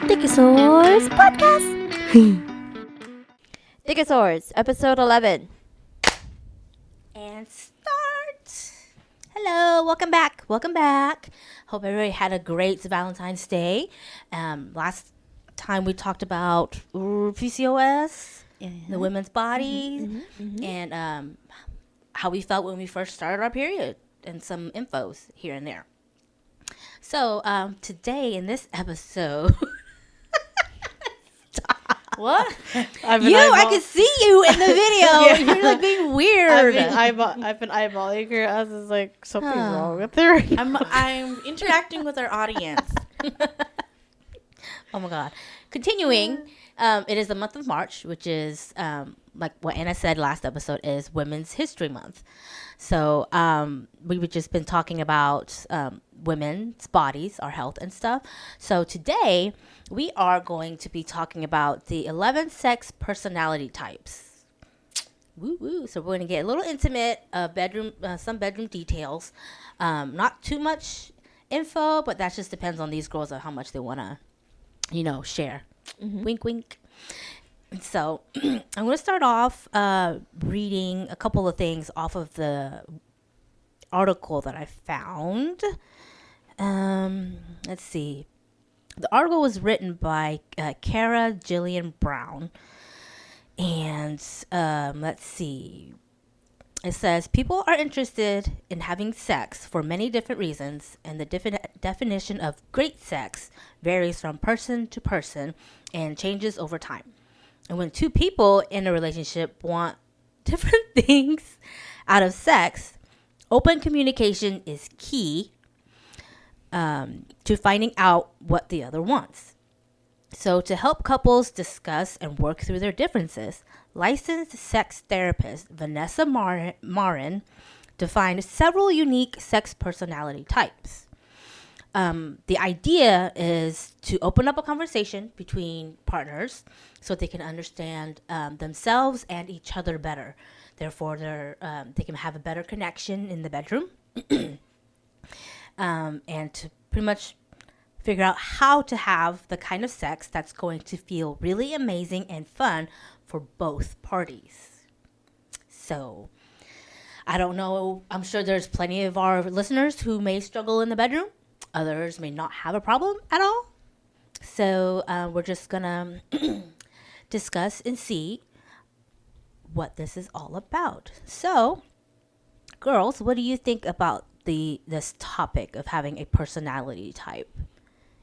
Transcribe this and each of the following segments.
Thicosaurs Podcast. Thicosaurs, episode 11. And start. Hello, welcome back. Welcome back. Hope everybody had a great Valentine's Day. Last time we talked about PCOS, the women's bodies, and how we felt when we first started our period, and some infos here and there. So today in this episode, What? I could see you in the video. You're like being weird. I've been eyeballing her. I was like, something's wrong with her. I'm interacting with our audience. Oh my God. Continuing, it is the month of March, which is like what Anna said last episode is Women's History Month. So we've just been talking about women's bodies, our health and stuff. So today we are going to be talking about the 11 sex personality types. Woo woo. So we're going to get a little intimate, some bedroom details. Not too much info, but that just depends on these girls on how much they want to, share. Wink, wink. So I'm going to start off reading a couple of things off of the article that I found. Let's see. The article was written by Kara Jillian Brown. And let's see. It says, people are interested in having sex for many different reasons, and the definition of great sex varies from person to person and changes over time. And when two people in a relationship want different things out of sex, open communication is key to finding out what the other wants. So to help couples discuss and work through their differences, licensed sex therapist Vanessa Marin defined several unique sex personality types. The idea is to open up a conversation between partners so they can understand themselves and each other better. Therefore, they can have a better connection in the bedroom and to pretty much figure out how to have the kind of sex that's going to feel really amazing and fun for both parties. So, I don't know. I'm sure there's plenty of our listeners who may struggle in the bedroom. Others may not have a problem at all. So, we're just going to discuss and see what this is all about. So, girls, what do you think about this topic of having a personality type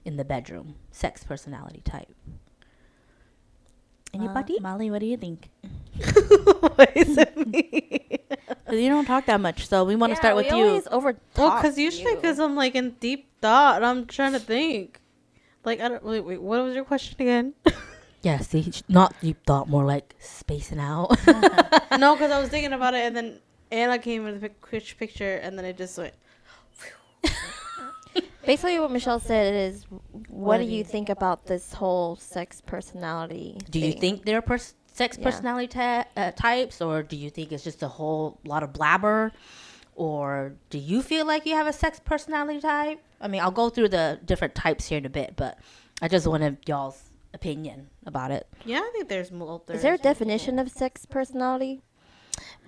in the bedroom? Sex personality type. Anybody? Molly, what do you think? Why is it me? Because you don't talk that much, so we want to start with you. Well, because usually, because I'm like in deep thought, I'm trying to think. Like, I don't. Wait. What was your question again? Yeah, see, not deep thought, more like spacing out. No, because I was thinking about it, and then Anna came with a picture, and then it just went. Basically, what Michelle said is, what do you think about this whole sex personality Do you thing? think they're sex Yeah. personality types, or do you think it's just a whole lot of blabber? Or do you feel like you have a sex personality type? I mean, I'll go through the different types here in a bit, but I just wanted y'all's opinion about it. Yeah, I think there's multiple. Is there a definition of sex personality?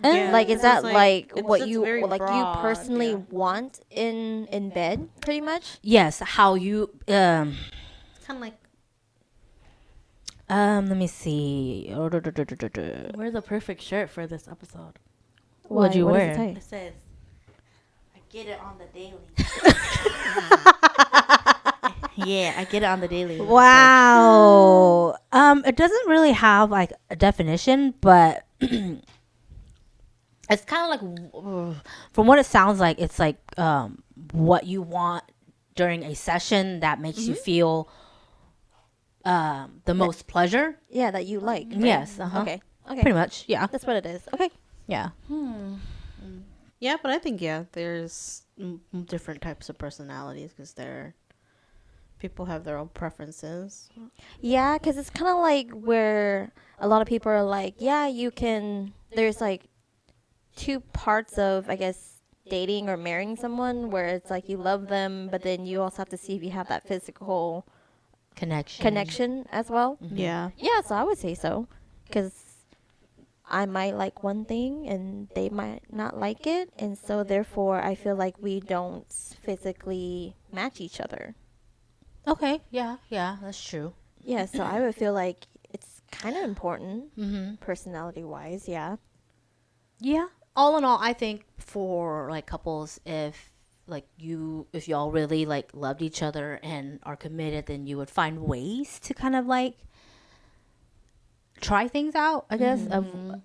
Yeah, Like, is that like it's what just you very like broad, you personally yeah. want in bed, pretty much? Yes, how you Kind of like. let me see. Wear the perfect shirt for this episode. What'd you What does wear? it say? It says, I get it on the daily. Yeah, I get it on the daily. Wow. It doesn't really have like a definition, but it's kind of like, from what it sounds like, it's like what you want during a session that makes you feel the most pleasure. Yeah, that you like. right? Yes. Uh-huh. Okay. Pretty much. Yeah. That's what it is. Okay. Yeah. Yeah, but I think there's different types of personalities because people have their own preferences. Yeah, because it's kind of like where a lot of people are like, yeah, you can. There's like two parts of, I guess, dating or marrying someone where it's like you love them, but then you also have to see if you have that physical connection as well. Yeah. Yeah, so I would say so, because I might like one thing and they might not like it, and so therefore I feel like we don't physically match each other. Okay. Yeah. Yeah. That's true. Yeah, so I would feel like it's kind of important, personality wise. Yeah. Yeah. All in all, I think for like couples, if y'all really like loved each other and are committed, then you would find ways to kind of like try things out, I guess,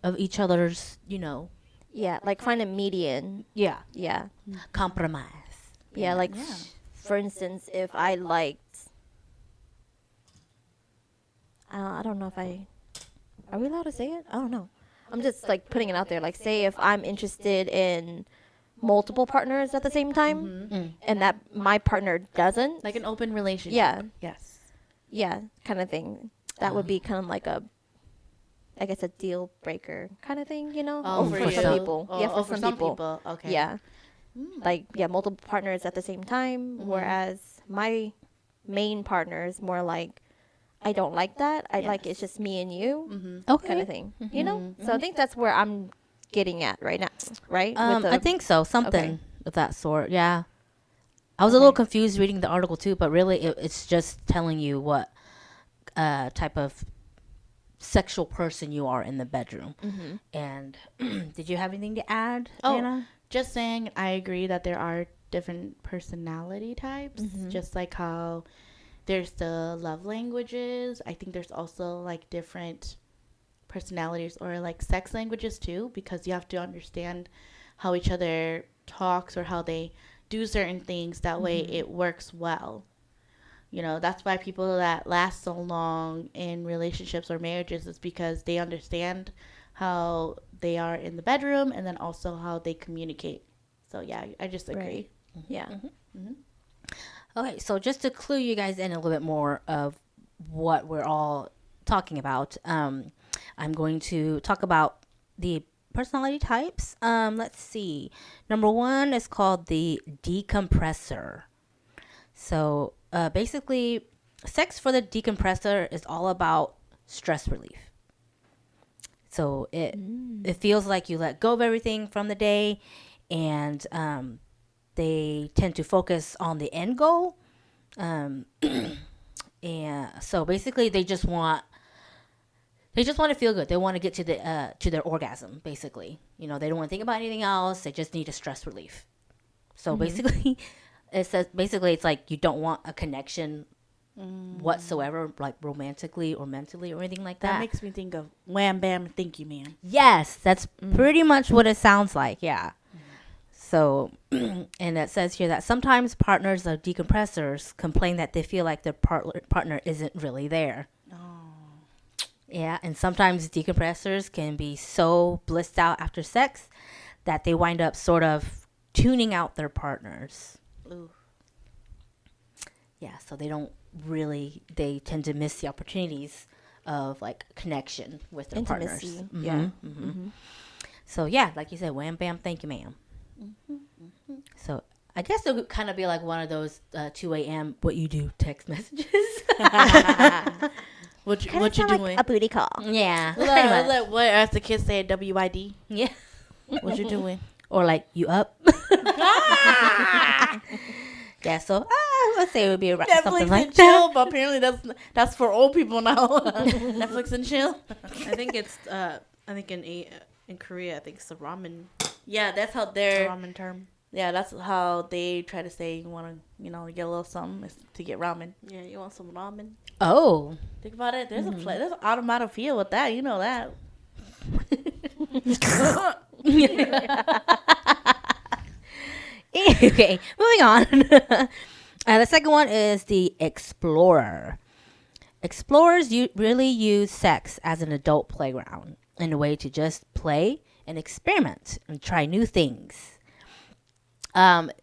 of each other's, Yeah, like find a median. yeah, Yeah. compromise. Yeah, like for instance, if I liked, I don't know if are we allowed to say it? I don't know. I'm just like putting it out there. Like, say if I'm interested in multiple partners at the same time, and that my partner doesn't, Like an open relationship. Yeah. Yes. yeah, kind of thing. That would be kind of like I guess a deal breaker kind of thing, you know? Oh, for some you. people. Oh, Yeah, oh, for some people. Okay. Yeah. Like, yeah, multiple partners at the same time, whereas my main partner is more like, I don't like that. I like it's just me and you Okay. kind of thing, you know? So I think that's where I'm getting at right now, right? With I think so. Something Okay. of that sort. Yeah. I was a little confused reading the article too, but really it's just telling you what type of sexual person you are in the bedroom. And did you have anything to add, Oh, Anna? just saying, I agree that there are different personality types, just like how there's the love languages. I think there's also like different personalities or like sex languages too, because you have to understand how each other talks or how they do certain things. That way it works well. That's why people that last so long in relationships or marriages is because they understand how they are in the bedroom and then also how they communicate. So yeah, I just agree. Right. Yeah. Okay, so just to clue you guys in a little bit more of what we're all talking about, I'm going to talk about the personality types. Let's see. Number 1 is called the decompressor. So basically, sex for the decompressor is all about stress relief. So it feels like you let go of everything from the day, and they tend to focus on the end goal. And so basically, they just want to feel good. They want to get to their orgasm. Basically, they don't want to think about anything else. They just need a stress relief. So basically, it's like you don't want a connection whatsoever, like romantically or mentally or anything like that. That makes me think of Wham Bam Thank You Man. Yes, that's pretty much what it sounds like. Yeah. So, and it says here that sometimes partners of decompressors complain that they feel like their partner isn't really there. Yeah, and sometimes decompressors can be so blissed out after sex that they wind up sort of tuning out their partners. Ooh. Yeah, so they tend to miss the opportunities of like connection with their Intimacy. partners. Yeah. So yeah, like you said, wham, bam, thank you, ma'am. So I guess it would kind of be like one of those 2 a.m. what you do text messages. What Kinda you sound like doing? a booty call. Yeah, pretty much. What as the kids say, WID? Yeah. What you doing? Or like, you up? Yeah, so let's say it would be something Netflix like and that. chill, but apparently that's for old people now. Netflix and chill. I think it's in Korea, I think it's the ramen Yeah, that's how they're. ramen term. Yeah, that's how they try to say you want to get a little something is to get ramen. Yeah, you want some ramen? Oh. Think about it. There's there's an automatic feel with that. You know that. Okay, moving on. The second one is the explorer. Explorers really use sex as an adult playground in a way to just play and experiment and try new things.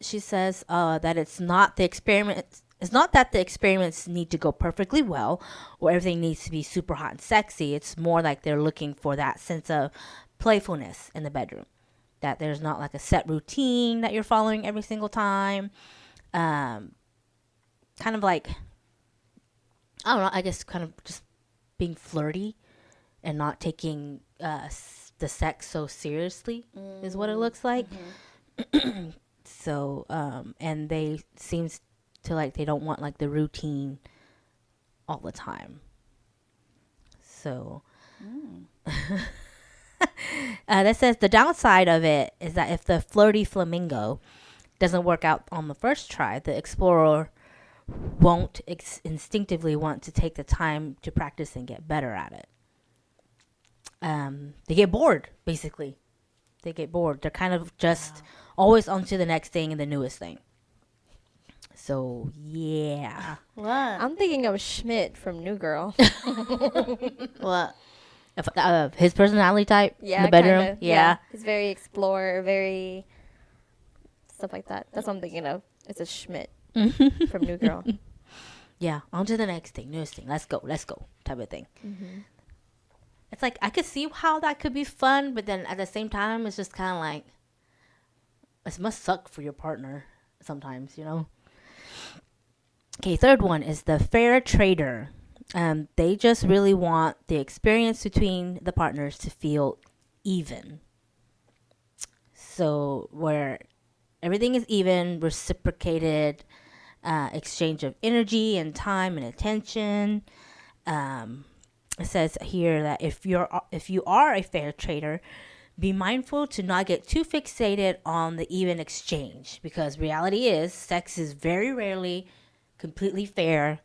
She says that it's not the experiment. It's not that the experiments need to go perfectly well or everything needs to be super hot and sexy. It's more like they're looking for that sense of playfulness in the bedroom. that there's not like a set routine that you're following every single time. Kind of like, I don't know, I guess kind of just being flirty and not taking the sex so seriously is what it looks like. So, and they seems to like they don't want like the routine all the time. So, that says the downside of it is that if the flirty flamingo doesn't work out on the first try, the explorer won't instinctively want to take the time to practice and get better at it. They get bored, basically. They get bored. They're kind of just always on to the next thing and the newest thing. So, yeah. What? I'm thinking of Schmidt from New Girl. What? His personality type Yeah, in the bedroom. kinda. Yeah. He's very explorer, very stuff like that. That's what I'm thinking of. It's a Schmidt from New Girl. Yeah. On to the next thing, newest thing. Let's go type of thing. It's like, I could see how that could be fun, but then at the same time, it's just kind of like, it must suck for your partner sometimes, you know? Okay, third one is the fair trader. They just really want the experience between the partners to feel even. So where everything is even, reciprocated exchange of energy and time and attention. It says here that if you are a fair trader, be mindful to not get too fixated on the even exchange, because reality is sex is very rarely completely fair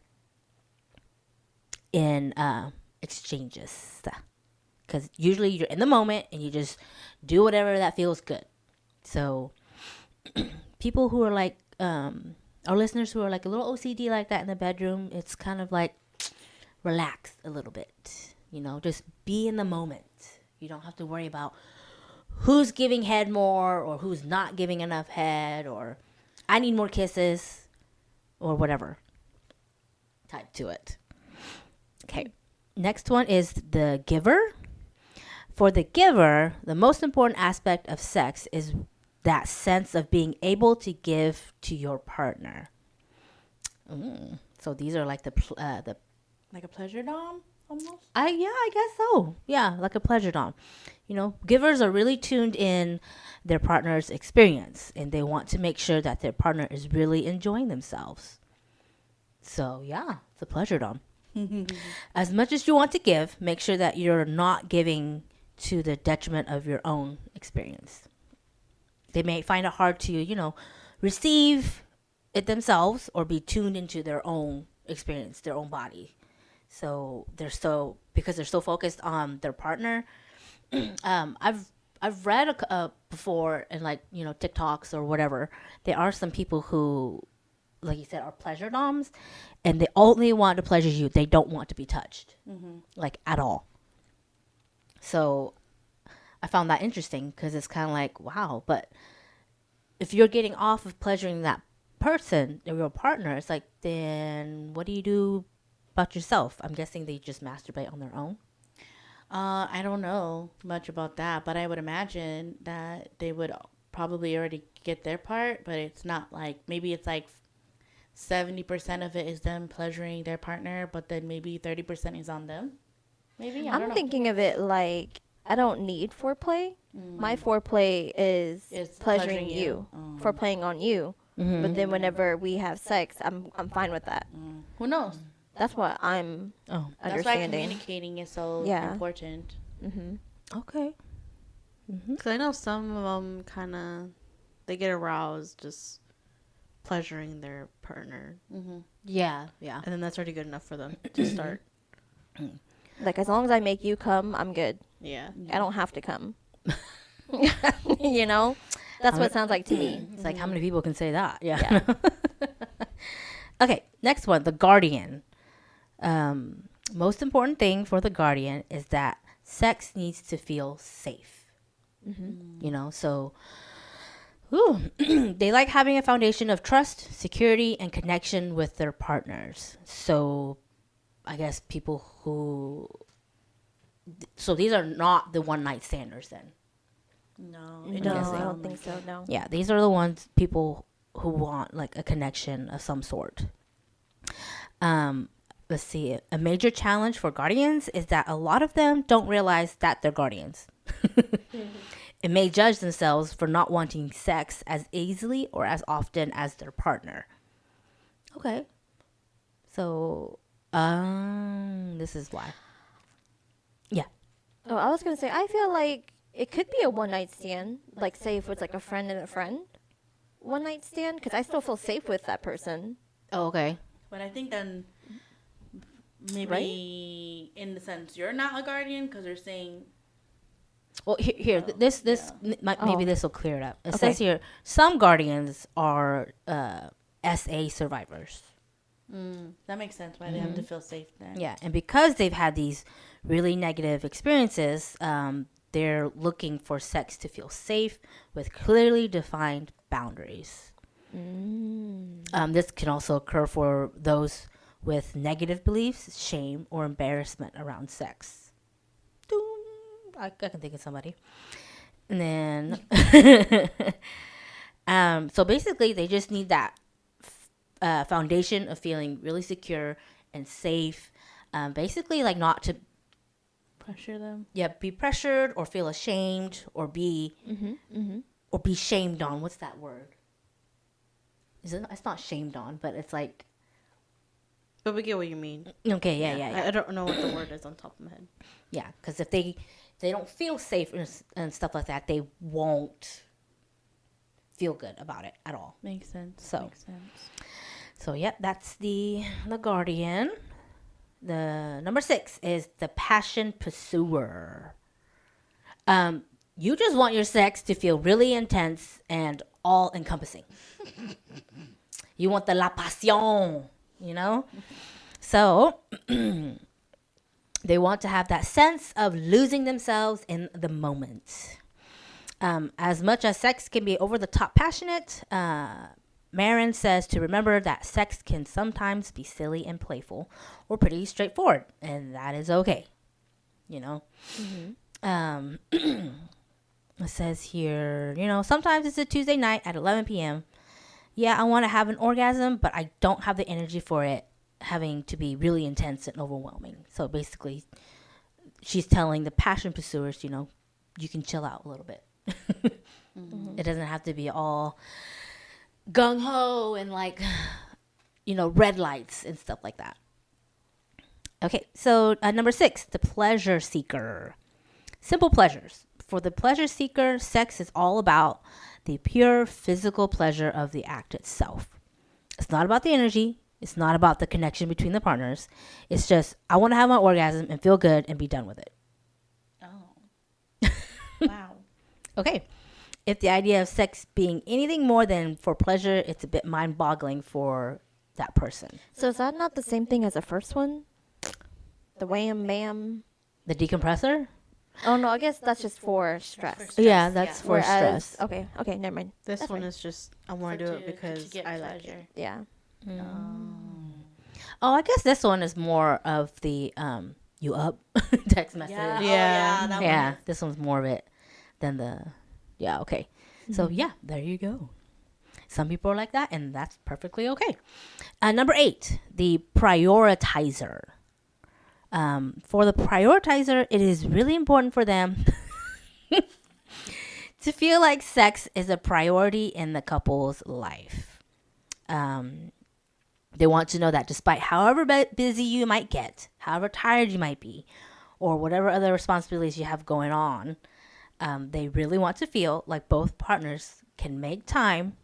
in exchanges, because usually you're in the moment and you just do whatever that feels good. So people who are like our listeners who are like a little OCD like that in the bedroom, it's kind of like relax a little bit, you know, just be in the moment. You don't have to worry about who's giving head more or who's not giving enough head, or I need more kisses, or whatever type to it. Okay, next one is the giver. For the giver, the most important aspect of sex is that sense of being able to give to your partner. So these are like the Like a pleasure dom, almost? I guess so. Yeah, like a pleasure dom. You know, givers are really tuned in their partner's experience, and they want to make sure that their partner is really enjoying themselves. So, yeah, it's a pleasure dom. As much as you want to give, make sure that you're not giving to the detriment of your own experience. They may find it hard to, you know, receive it themselves or be tuned into their own experience, their own body. So because they're so focused on their partner. I've read before in, like, you know, TikToks or whatever, there are some people who, like you said, are pleasure doms, and they only want to pleasure you. They don't want to be touched, like, at all. So I found that interesting, because it's kind of like, wow, but if you're getting off of pleasuring that person, your partner, it's like, then what do you do about yourself? I'm guessing they just masturbate on their own. I don't know much about that, but I would imagine that they would probably already get their part, but it's not like, maybe it's like 70% of it is them pleasuring their partner, but then maybe 30% is on them. Maybe, I don't I'm know. thinking of it like I don't need foreplay. My foreplay is It's pleasuring pleasuring you, you. foreplaying on you. But then whenever we have sex, I'm fine with that. Who knows? That's what I'm Oh, That's why understanding. communicating is so Yeah. important. okay. Because I know some of them kind of, they get aroused just pleasuring their partner. Yeah, yeah. And then that's already good enough for them to start. Like, as long as I make you come, I'm good. Yeah. I don't have to come. You know? That's what it sounds like to me. It's like, how many people can say that? Yeah. Yeah. Okay, next one, the guardian. Most important thing for the guardian is that sex needs to feel safe. You know, so they like having a foundation of trust, security, and connection with their partners. So I guess so these are not the one night standers then. No, No, it guessing. doesn't I don't sound think like so. it. No. Yeah, these are the ones people who want like a connection of some sort. Let's see. A major challenge for guardians is that a lot of them don't realize that they're guardians. It may judge themselves for not wanting sex as easily or as often as their partner. Okay. So, this is why. Yeah. Oh, I was gonna say, I feel like it could be a one night stand. Like, say if it's like a friend and a friend, one night stand, because I still feel safe with that person. Oh, okay. But I think then maybe in the sense you're not a guardian because they're saying Well, here, maybe Oh. this will clear it up. It Okay. says here some guardians are SA survivors. that makes sense why they have to feel safe then. Yeah, and because they've had these really negative experiences, they're looking for sex to feel safe with clearly defined boundaries. This can also occur for those with negative beliefs, shame, or embarrassment around sex. Doom. I can think of somebody. And then, so basically, they just need that foundation of feeling really secure and safe. Basically, like not to Pressure them. be pressured or feel ashamed or be or be shamed on. What's that word? It's not shamed on, but it's like But we get what you mean. okay, yeah. I don't know what the word is on top of my head. Yeah, because if they don't feel safe and stuff like that, they won't feel good about it at all. Makes sense. So. Makes sense. So yep, that's the guardian. The number 6 is the passion pursuer. You just want your sex to feel really intense and all encompassing. You want the la passion, you know? So they want to have that sense of losing themselves in the moment. As much as sex can be over the top passionate, Marin says to remember that sex can sometimes be silly and playful or pretty straightforward, and that is okay. You know? It says here, sometimes it's a Tuesday night at 11 p.m. Yeah, I want to have an orgasm, but I don't have the energy for it having to be really intense and overwhelming. So basically, she's telling the passion pursuers, you can chill out a little bit. It doesn't have to be all gung-ho and like, red lights and stuff like that. Okay, so number 6, the pleasure seeker. Simple pleasures. For the pleasure seeker, sex is all about the pure physical pleasure of the act itself. It's not about the energy. It's not about the connection between the partners. It's just, I want to have my orgasm and feel good and be done with it. Oh. Wow. Okay. If the idea of sex being anything more than for pleasure, it's a bit mind-boggling for that person. So is that not the same thing as the first one? The wham bam. The decompressor? Oh no, I guess that's just for stress. Yeah, that's for Whereas, stress. okay, never mind. This That's one fine. is just, I want to do it because I like it. Yeah. Oh, I guess this one is more of the you up text message. Yeah. Yeah. That Yeah, one. this one's more of it than the okay. So yeah, there you go. Some people are like that, and that's perfectly okay. Number 8, the prioritizer. For the prioritizer, it is really important for them to feel like sex is a priority in the couple's life. They want to know that despite however busy you might get, however tired you might be, or whatever other responsibilities you have going on, they really want to feel like both partners can make time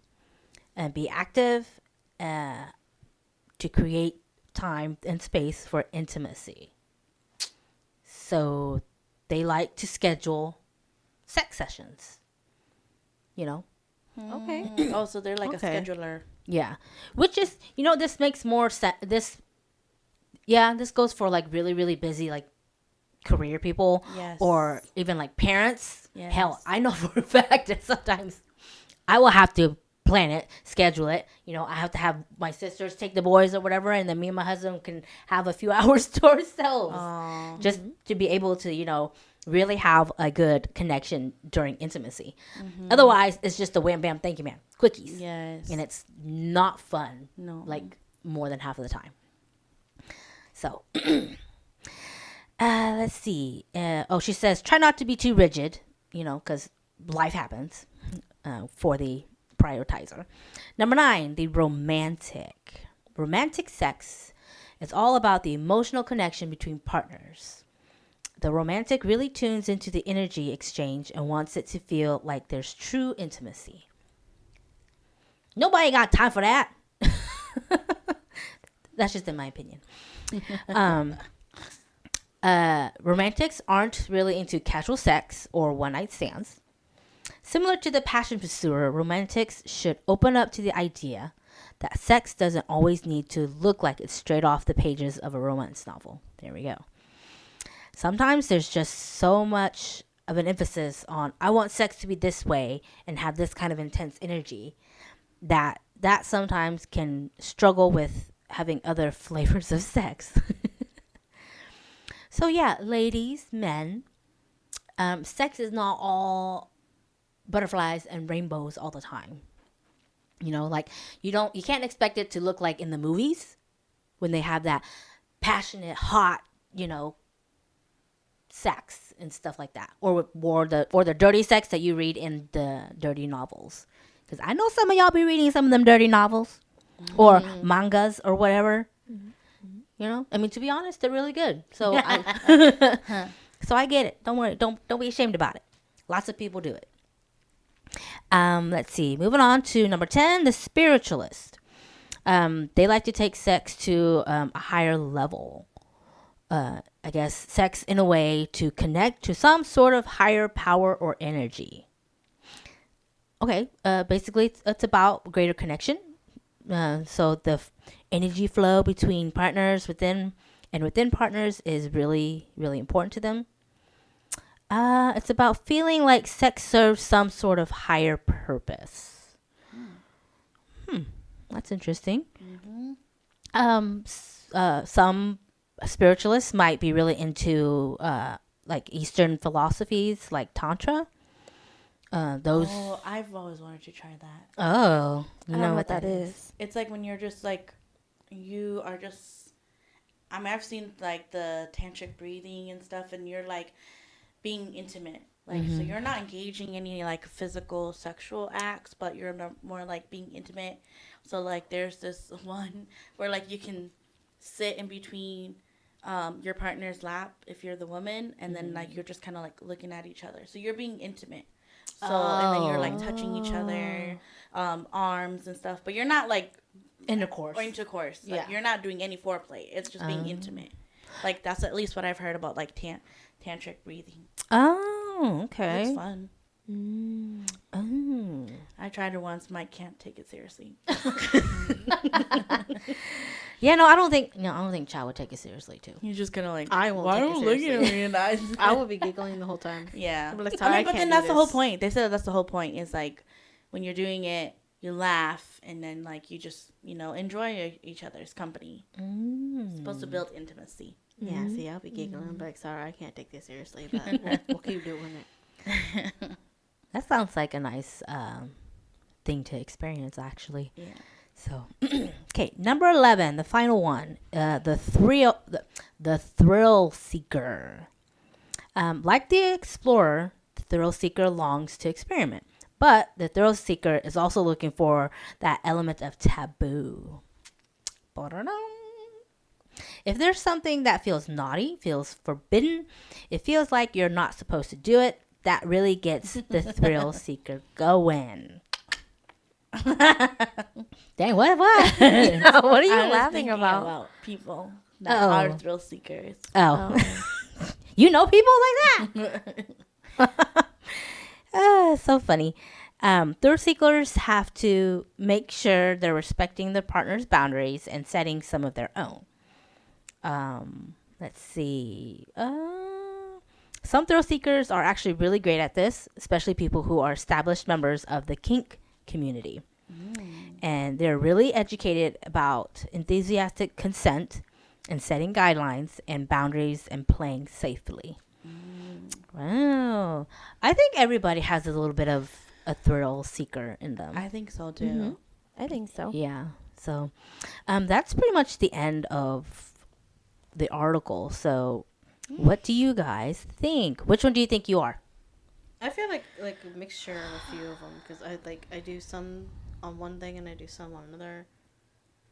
and be active to create time and space for intimacy. So they like to schedule sex sessions, Okay. Oh, so they're like Okay. a scheduler. Yeah, which is, this makes more sense. This goes for like really, really busy, like career people Yes. or even like parents. Yes. Hell, I know for a fact that sometimes I will have to plan it, schedule it. You know, I have to have my sisters take the boys or whatever, and then me and my husband can have a few hours to ourselves, just to be able to, you know, really have a good connection during intimacy. Otherwise, it's just a wham bam, thank you, man, quickies. Yes. And it's not fun. No. Like more than half of the time. So, let's see. She says, try not to be too rigid, you know, because life happens for the prioritizer. Number 9, the romantic. Romantic sex is all about the emotional connection between partners. The romantic really tunes into the energy exchange and wants it to feel like there's true intimacy. Nobody got time for that. That's just in my opinion. Romantics aren't really into casual sex or one-night stands. Similar to the passion pursuer, romantics should open up to the idea that sex doesn't always need to look like it's straight off the pages of a romance novel. There we go. Sometimes there's just so much of an emphasis on, I want sex to be this way and have this kind of intense energy, that sometimes can struggle with having other flavors of sex. So yeah, ladies, men, sex is not all butterflies and rainbows all the time. You know, like you can't expect it to look like in the movies when they have that passionate, hot, you know, sex and stuff like that, or the dirty sex that you read in the dirty novels. Because I know some of y'all be reading some of them dirty novels or mangas or whatever. You know, I mean, to be honest, they're really good. So, so I get it. Don't worry. Don't be ashamed about it. Lots of people do it. Let's see. Moving on to number 10, the spiritualist. They like to take sex to a higher level. I guess sex in a way to connect to some sort of higher power or energy. Okay. Basically, it's about greater connection. So the energy flow between partners within partners is really, really important to them. It's about feeling like sex serves some sort of higher purpose. That's interesting. Some spiritualists might be really into like Eastern philosophies, like Tantra. Oh, I've always wanted to try that. Oh, I don't know what that is. It's like when you're just like, you are just, I mean, I've seen like the tantric breathing and stuff, and you're like being intimate. Like, so you're not engaging any like physical sexual acts, but you're more like being intimate. So like there's this one where like you can sit in between your partner's lap if you're the woman, and then like you're just kind of like looking at each other. So you're being intimate. So, and then you're like touching each other, arms and stuff, but you're not like intercourse. Like, Yeah. you're not doing any foreplay. It's just being intimate. Like that's at least what I've heard about like tantric breathing. Oh, okay. It's fun. Oh. I tried it once. Mike can't take it seriously. Yeah, no, I don't think Chad would take it seriously too. He's just gonna like, I won't why take are it you looking at seriously. me? And I will be giggling the whole time. Yeah. I'm like, I "Sorry, mean, but can't then do that's the whole this." point. They said that's the whole point. Is like when you're doing it, you laugh, and then like you just enjoy each other's company. It's supposed to build intimacy. Yeah, see, I'll be giggling. I'm like, sorry, I can't take this seriously, but we'll keep doing it. That sounds like a nice thing to experience, actually. Yeah. So, okay, number 11, the final one, the thrill seeker. Like the explorer, the thrill seeker longs to experiment, but the thrill seeker is also looking for that element of taboo. If there's something that feels naughty, feels forbidden, it feels like you're not supposed to do it, that really gets the thrill seeker going. Dang, what? What are you I was laughing thinking about? people that are thrill seekers. Oh. You know people like that? So funny. Thrill seekers have to make sure they're respecting their partner's boundaries and setting some of their own. Let's see. Some thrill seekers are actually really great at this, especially people who are established members of the kink community. And they're really educated about enthusiastic consent and setting guidelines and boundaries and playing safely. Wow. I think everybody has a little bit of a thrill seeker in them. I think so too. Mhm. I think so. Yeah. So that's pretty much the end of the article. So what do you guys think? Which one do you think you are? I feel like a mixture of a few of them because I do some on one thing and I do some on another.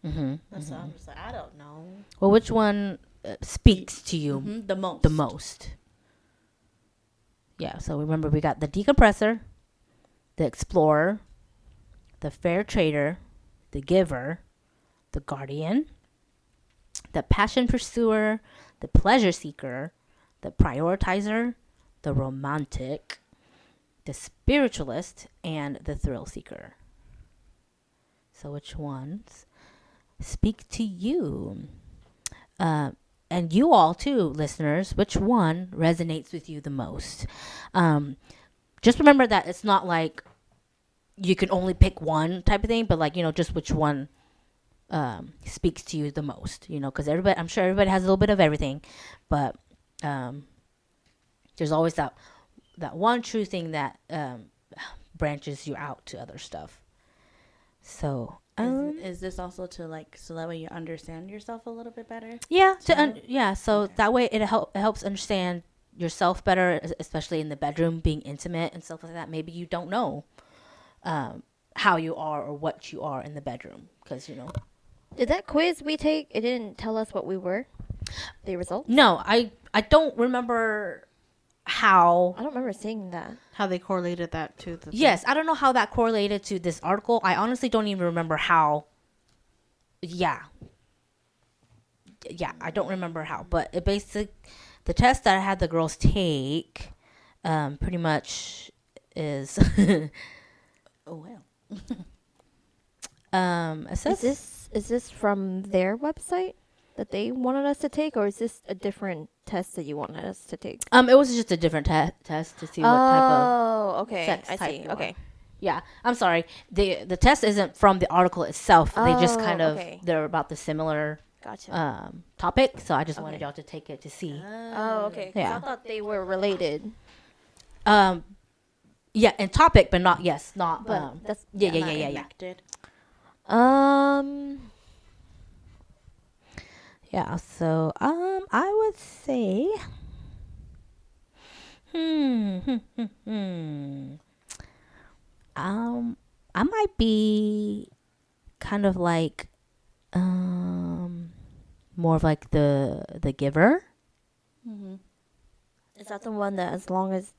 That's why I'm just like I don't know. Well, which one speaks to you The most. the most? Yeah, so remember we got the decompressor, the explorer, the fair trader, the giver, the guardian, the passion pursuer, the pleasure seeker, the prioritizer, the romantic, the spiritualist, and the thrill seeker. So which ones speak to you? And you all too, listeners, which one resonates with you the most? Just remember that it's not like you can only pick one type of thing, but like, just which one speaks to you the most, because I'm sure everybody has a little bit of everything, but there's always that one true thing that branches you out to other stuff. So Is this also to so that way you understand yourself a little bit better? yeah, so that way it helps understand yourself better, especially in the bedroom, being intimate and stuff like that. Maybe you don't know how you are or what you are in the bedroom, because Did that quiz we take? It didn't tell us what we were. The results. no, I don't remember how. I don't remember seeing that. How they correlated that to the Yes, I don't know how that correlated to this article. I honestly don't even remember how. Yeah, I don't remember how, but the test that I had the girls take, pretty much is. Oh well. It says Is this from their website that they wanted us to take, or is this a different test that you wanted us to take? it was just a different test to see what type of. Oh, okay. sex I type see. you are. Okay. Yeah, I'm sorry. The test isn't from the article itself. They just Oh, kind of okay. they're about the similar Gotcha. topic. So I just wanted Okay. y'all to take it to see. Oh, okay. 'Cause Yeah. I thought they were related. Yeah, and topic, but not not. But that's yeah. Connected. Yeah. So I would say. I might be kind of like more of like the giver. Is that the one that as long as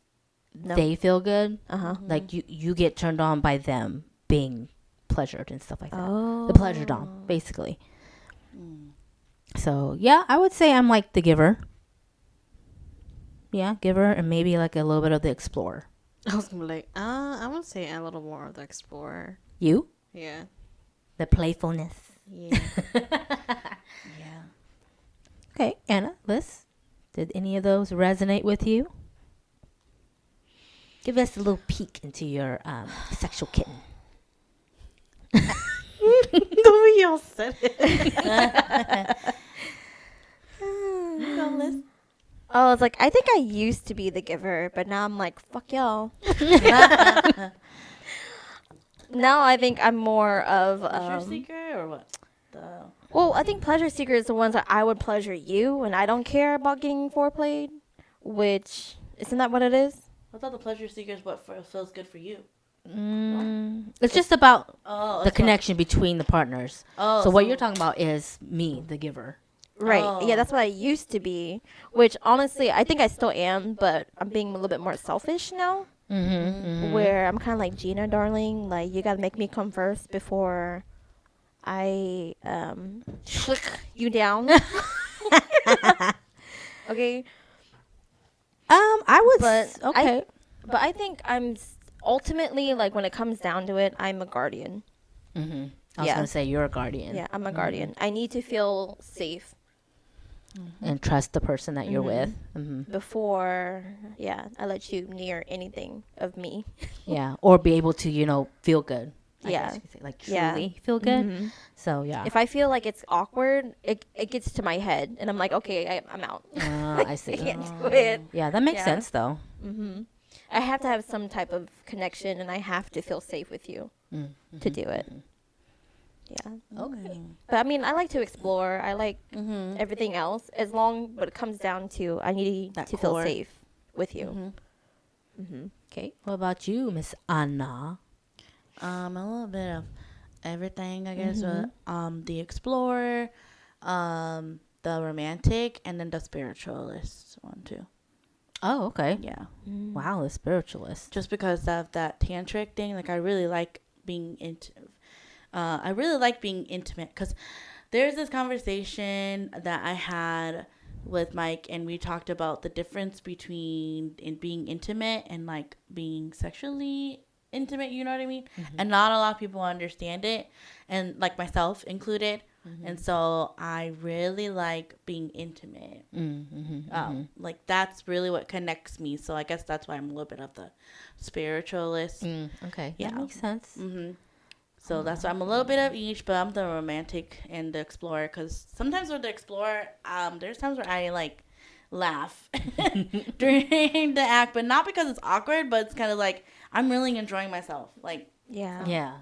They feel good. uh-huh. Like you get turned on by them being pleasured and stuff like that. Oh. The pleasure dom, basically. So yeah, I would say I'm like the giver. Yeah, giver, and maybe like a little bit of the explorer. I was gonna be like, I would say a little more of the explorer. You, Yeah. the playfulness. Yeah. Yeah. Okay, Anna, Liz, did any of those resonate with you? Give us a little peek into your sexual kitten. The way y'all said it. Go, Liz. Oh, it's like I think I used to be the giver, but now I'm like, fuck y'all. Now I think I'm more of Pleasure seeker or what? well, I think pleasure seeker is the ones that I would pleasure you, and I don't care about getting foreplayed. Which isn't that what it is? I thought the pleasure seeker is what feels good for you. It's just about Oh, the connection between the partners. Oh, So what you're talking about is me, the giver. Right. Oh. Yeah, that's what I used to be. Which honestly, I think I still am, but I'm being a little bit more selfish now. Where I'm kind of like Gina, darling. Like you gotta make me come first before I slick you down. Okay. I would. But Okay. But I think ultimately, like when it comes down to it, I'm a guardian. I was Yeah. gonna say you're a guardian. Yeah, I'm a guardian. I need to feel safe And trust the person that you're with. before, I let you near anything of me. Yeah. Or be able to, feel good. I Yeah. guess you could say, like Yeah. truly feel good. Mhm. So yeah. If I feel like it's awkward, it gets to my head, and I'm like, okay, I'm out. I see. I can't do it. Yeah, that makes Yeah. sense though. hmm I have to have some type of connection, and I have to feel safe with you to do it. Yeah. Okay. But I mean, I like to explore. I like Mm-hmm. everything else, but it comes down to I need That to feel core. safe with you. Mm-hmm. Mm-hmm. Okay. What about you, Miss Anna? A little bit of everything, I guess. The explorer, the romantic, and then the spiritualist one too. Oh, okay. Yeah, Wow, the spiritualist. just because of that tantric thing. Like I really like being I really like being intimate because there's this conversation that I had with Mike, and we talked about the difference between being intimate and like being sexually intimate. You know what I mean? And not a lot of people understand it, and like myself included. And so I really like being intimate. Like that's really what connects me. So I guess that's why I'm a little bit of the spiritualist. Okay. Yeah. That makes sense. So that's why I'm a little bit of each, but I'm the romantic and the explorer. Because sometimes with the explorer, there's times where I like laugh during the act, but not because it's awkward, but it's kind of like I'm really enjoying myself. Like, Yeah. Yeah.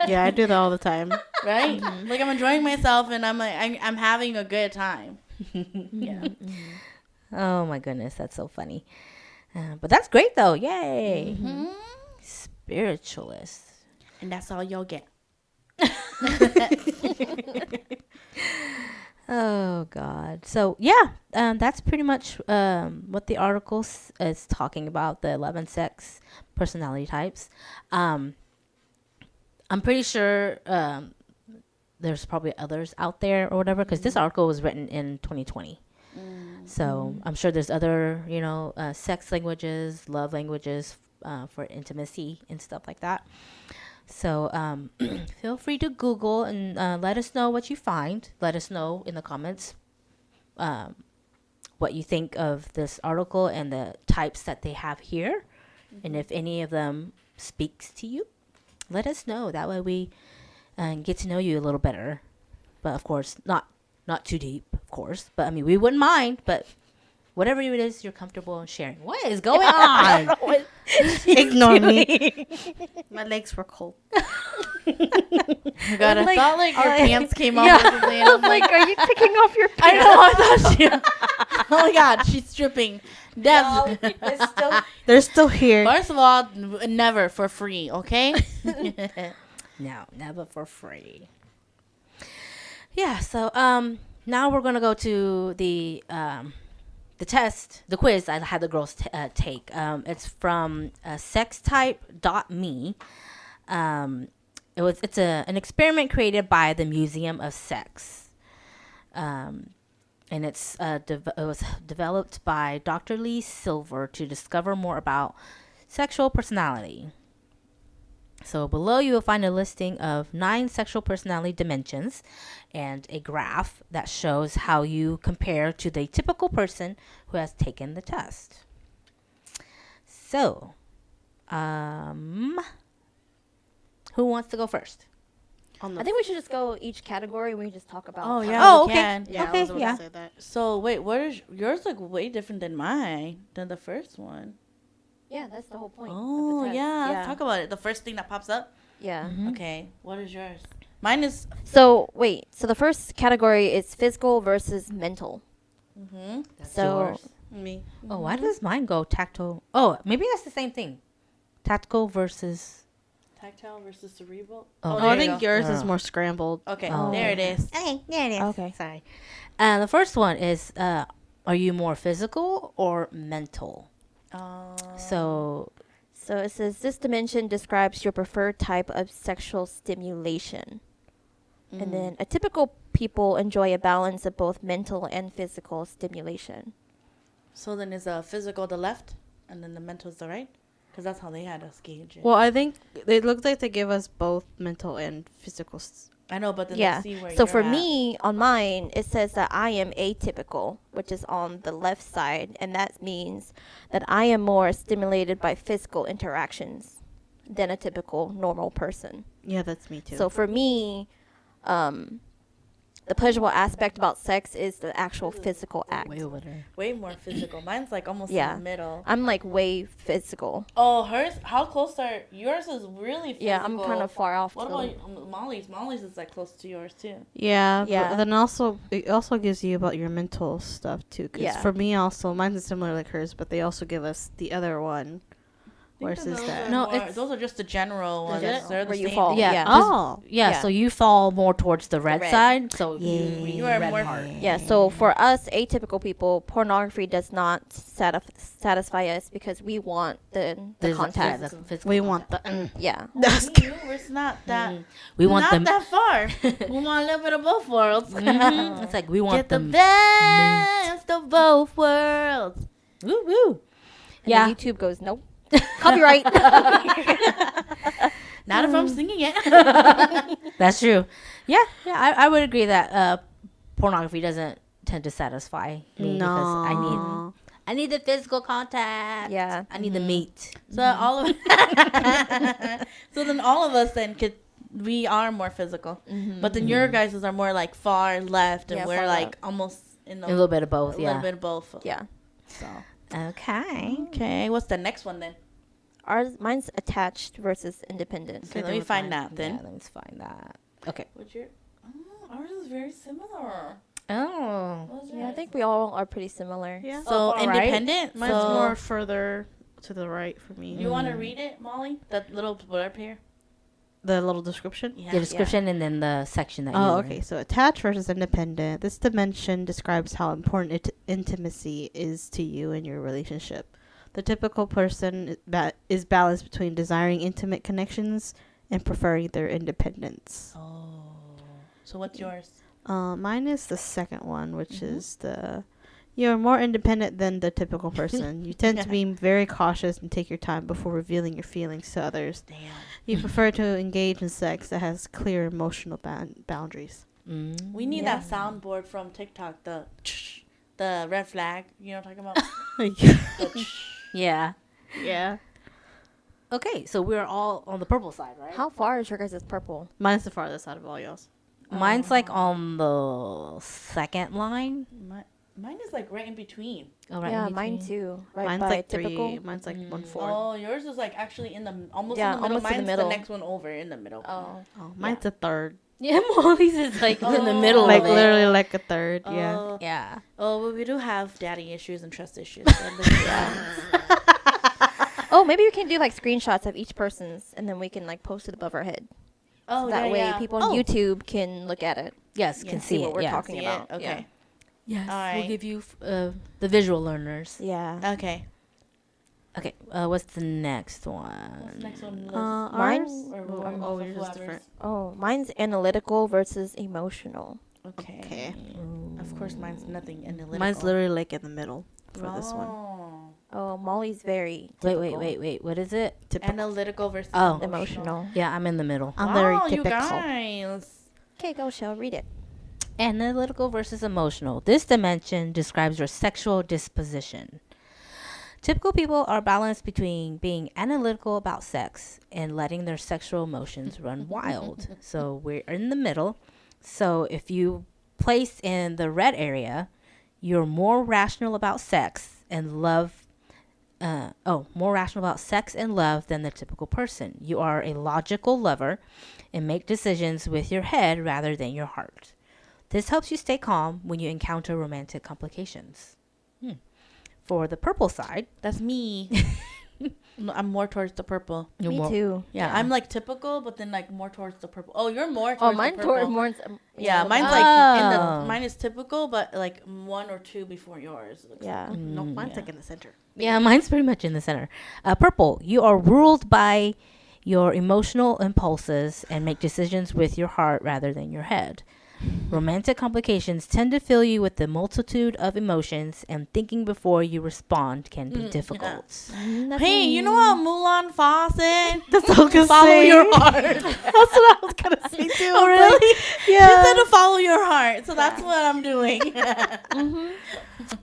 Yeah, I do that all the time. right? Like I'm enjoying myself, and I'm like I'm having a good time. Yeah. Oh my goodness, that's so funny. But that's great though. Yay. Spiritualist. And that's all you'll get. Oh God. So yeah, that's pretty much what the article is talking about. The 11 sex personality types. I'm pretty sure there's probably others out there or whatever, because this article was written in 2020. So I'm sure there's other, sex languages, love languages for intimacy and stuff like that. So feel free to Google and let us know what you find. Let us know in the comments what you think of this article and the types that they have here. And if any of them speaks to you, let us know. That way we get to know you a little better. But of course, not too deep, of course. But I mean, we wouldn't mind. But whatever it is you're comfortable in sharing. What is going on? Ignore me. My legs were cold. Oh my God, I thought like your pants came off. Yeah. Or something, and I'm like, are you taking off your I know. I thought she. Oh my God, she's stripping. That's They're still here. first of all, never for free. Okay. No, never for free. Yeah, so now we're gonna go to the test, the quiz I had the girls take. It's from sextype.me. It's an experiment created by the Museum of Sex, and it was developed by Dr. Lee Silver to discover more about sexual personality. So below you will find a listing of 9 sexual personality dimensions and a graph that shows how you compare to the typical person who has taken the test. So, who wants to go first? I think we should just go each category. We can just talk about. Oh how- yeah. Oh, we okay. can. Yeah, Okay, I was about yeah. to say that. So wait, what is yours? Like way different than mine, than the first one. Yeah, that's the whole point. of the Oh test. yeah. Let's talk about it. The first thing that pops up. Yeah. Okay. What is yours? Mine is. So wait. So the first category is physical versus mental. That's So- yours. Me. Oh, why does mine go tactile? Oh, maybe that's the same thing. Tactical versus. Tactile versus cerebral. Oh, Oh, there I you think go. yours is Oh. more scrambled. Okay, Oh. there it is. Okay, there it is. Okay. Sorry. The first one is are you more physical or mental? So, So it says this dimension describes your preferred type of sexual stimulation. And then a typical people enjoy a balance of both mental and physical stimulation. So then is the physical the left, and then the mental is the right, because that's how they had us gauge it. Well, I think it looks like they give us both mental and physical. I know, but then Yeah. they see where So you're for at. me, on mine, it says that I am atypical, which is on the left side, and that means that I am more stimulated by physical interactions. than a typical normal person. Yeah, that's me too. So for me, the pleasurable aspect about sex is the actual physical act. Way over there. Way more physical. Mine's like almost Yeah. in the middle. I'm like way physical. Oh, hers. How close are yours? Is really physical. Yeah, I'm kind of far off. What too. about Molly's? Molly's is like close to yours too. yeah, Yeah. but then also it also gives you about your mental stuff too. 'Cause Yeah. for me also, mine's is similar like hers, but they also give us the other one. Where's Those that? are No, more- it's- those are just the general ones. general. They're the Where you same fall. thing. Yeah. Yeah. 'cause- Oh, Yeah, Yeah. so you fall more towards the red red. side. So Yeah. You are red more- part. Yeah, so for us atypical people, pornography does not satisfy us because we want the There's a- contact. yeah, the physical we contact. want the. Yeah. That's Me and you, it's not that. We want not them. that far. We want a little bit of both worlds. Mhm. It's like we want Get the them. best of both worlds. Woo woo. And Yeah. then YouTube goes, nope. Copyright. Not if I'm singing it. That's true. Yeah, I would agree that pornography doesn't tend to satisfy me because I need the physical contact. Yeah. I need the meat. So all of so then all of us then we are more physical, but then your guys are more like far left, and Yeah, we're far like left. almost in the A little bit of both. a Yeah. little bit of both. Yeah. So Okay. okay, what's the next one then? Mine's attached versus independent. Okay, let me find that Yeah, then. let's find that. Okay. What's your? Oh, ours is very similar. Oh. What's Yeah, I yours? think we all are pretty similar. Yeah. So all right. independent. Mine's so more further to the right for me. You want to read it, Molly? That little blurb here. The little description. Yeah. The description and then the section that you Oh, were okay. in. So attached versus independent. This dimension describes how important intimacy is to you in your relationship. The typical person is balanced between desiring intimate connections and preferring their independence. Oh. So what's yours? Mine is the second one, which is you're more independent than the typical person. You tend to be very cautious and take your time before revealing your feelings to others. Damn. You prefer to engage in sex that has clear emotional boundaries. Mm. We need Yeah. that soundboard from TikTok. The red flag. You know what I'm talking about? Yeah. Yeah. Okay, so we're all on the purple side, right? How far is your guys' purple? Mine's the farthest out of all y'all's. Mine's like on the second line. Mine is like right in between. Oh, right yeah, in mine between. too. Right Mine's by like typical. 3. Mine's like 1/4. Oh, yours is like actually in the almost Yeah, in the middle. almost in the Mine's middle. the next one over in the middle. Oh. Oh, mine's a third. Yeah, Molly's is like in the middle Like of it. literally like a third. Yeah. Oh, Yeah. oh, but we do have daddy issues and trust issues. Oh, maybe we can do like screenshots of each person's and then we can like post it above our head. Oh, That yeah, way yeah. people on YouTube can look at it. Yes, Yeah. can See see what it. we're Yeah. talking See it? about. Okay. Yes, Alright. we'll give you the visual learners. Yeah. Okay. Okay, what's the next What's one? the next one? Liz? Mine. Oh, yours is different. Oh, mine's analytical versus emotional. Okay. Okay. Of course, mine's nothing analytical. Mine's literally like in the middle for this one. Oh. Oh, Molly's very Wait, typical. wait. What is it? Analytical versus Oh. Emotional. Yeah, I'm in the middle. I'm Wow, very you typical. guys. Okay, go, Shell. Read it. Analytical versus emotional. This dimension describes your sexual disposition. Typical people are balanced between being analytical about sex and letting their sexual emotions run wild. So we're in the middle. So if you place in the red area, you're more rational about sex and love. More rational about sex and love than the typical person. You are a logical lover and make decisions with your head rather than your heart. This helps you stay calm when you encounter romantic complications. For the purple side, That's me. No, I'm more towards the purple. you're Me more, too. Yeah, Yeah. I'm like typical, but then like more towards the purple. Oh, you're more towards Oh, the mine purple. more. Yeah, mine's Oh. like in the mine is typical, but like 1 or 2 before yours. Looks Yeah. like. No, mine's Yeah. like in the center. Yeah, mine's pretty much in the center. Purple, you are ruled by your emotional impulses and make decisions with your heart rather than your head. Romantic complications tend to fill you with the multitude of emotions, and thinking before you respond can be difficult. Hey, you know what Mulan Fa said? That's what I was gonna Follow say. your heart. That's what I was gonna say too. Oh, really? Yeah. She said to follow your heart, so that's what I'm doing.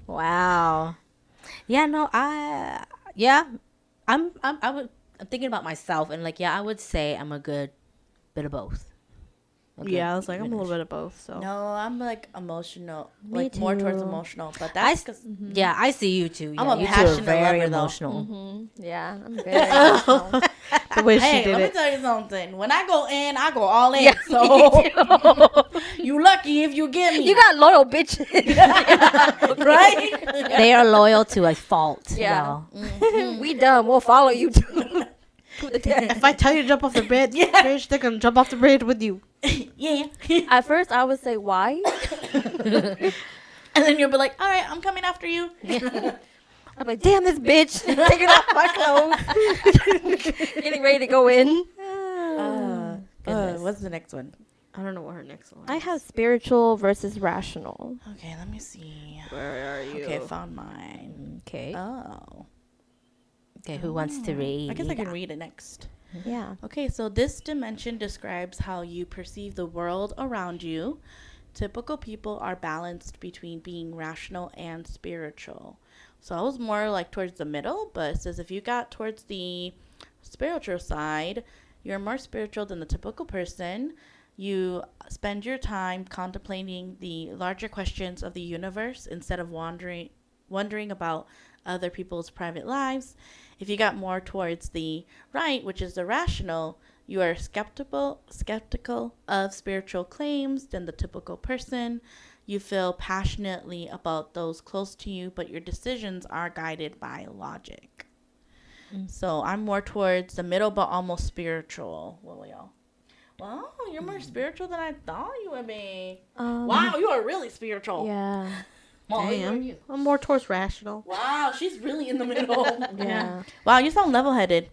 Wow. Yeah, no, I would I'm thinking about myself, and like, yeah, I would say I'm a good bit of both. Yeah, I was like, I'm a little bit of both. So No, I'm like emotional, Me like more towards too. emotional. But that's because Yeah, I see you too. Yeah, I'm a you two are passionate very lover, though. emotional. Yeah, I'm very emotional. the way she hey, did let me it. tell you something. When I go in, I go all in. Yeah, So you lucky if you get me. You got loyal bitches. right? They are loyal to a fault. Yeah. Y'all. We done. We'll follow you to the death. If I tell you to jump off the bed, bitch, they're gonna jump off the bed with you. Yeah. At first, I would say why. And then you'll be like, all right, I'm coming after you. I'm like, damn this bitch, taking off my clothes, getting ready to go in. Goodness. What's the next one? I don't know what her next one. I have spiritual versus rational. Okay, let me see. Where are you? Okay, found mine. Okay. Oh. Okay. Who wants to read? I guess I can read it next. Yeah. Okay, so this dimension describes how you perceive the world around you. Typical people are balanced between being rational and spiritual. So I was more like towards the middle, but it says if you got towards the spiritual side, you're more spiritual than the typical person. You spend your time contemplating the larger questions of the universe instead of wondering about other people's private lives. If you got more towards the right, which is the rational, you are skeptical of spiritual claims than the typical person. You feel passionately about those close to you, but your decisions are guided by logic. So I'm more towards the middle, but almost spiritual. What were y'all? Wow, you're more spiritual than I thought you would be. Wow, you are really spiritual. Yeah. Molly, what are Damn. you? I'm more towards rational. Wow, she's really in the middle. Yeah. Wow, you sound level-headed.